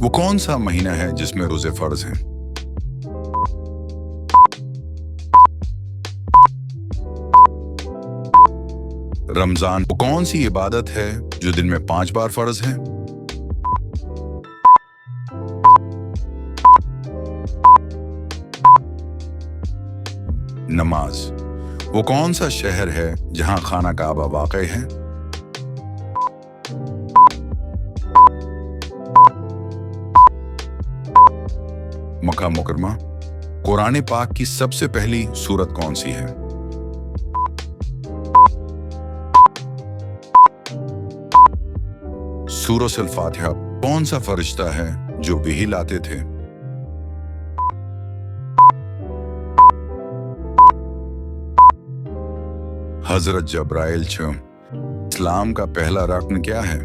वो कौन सा महीना है जिसमें रोजे फर्ज हैं? रमजान वो कौन सी इबादत है जो दिन में 5 बार फर्ज है? नमाज वो कौन सा शहर है जहां खाना काबा वाक़ई है? मक्का मुकरमा। कुरान पाक की सबसे पहली सूरत कौन सी है? सूरत अल फातिहा कौन सा फरिश्ता है जो वही लाते थे? हजरत जब्राइल इस्लाम का पहला रक्न क्या है?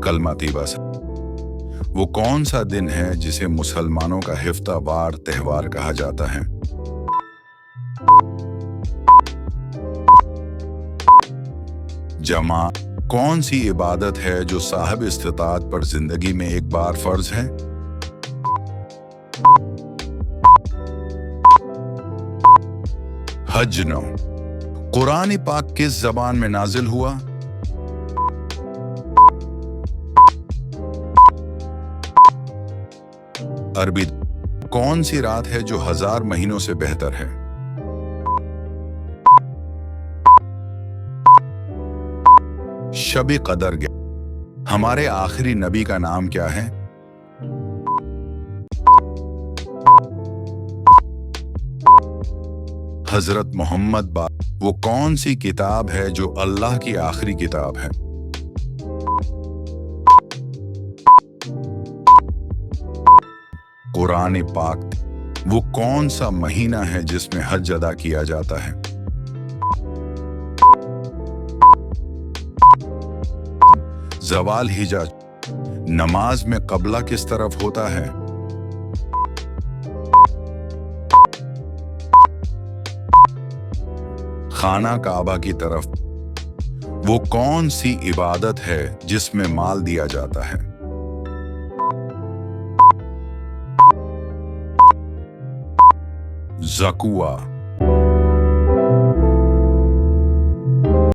कलमा तीबा। वो कौन सा दिन है जिसे मुसलमानों का हफ्तावार त्योहार कहा जाता है? जमा कौन सी इबादत है जो साहिब इस्तिताअत पर जिंदगी में एक बार फर्ज है? हज नौ कुरान पाक किस जबान में नाजिल हुआ? अरबी कौन सी रात है जो 1000 महीनों से बेहतर है? शब कदर हमारे आखिरी नबी का नाम क्या है? हजरत मोहम्मद वो कौन सी किताब है जो अल्लाह की आखिरी किताब है? कुरान पाक वो कौन सा महीना है जिसमें हज अदा किया जाता है? जवाल हिजा नमाज में कबला किस तरफ होता है? खाना काबा की तरफ वो कौन सी इबादत है जिसमें माल दिया जाता है? ज़कुआ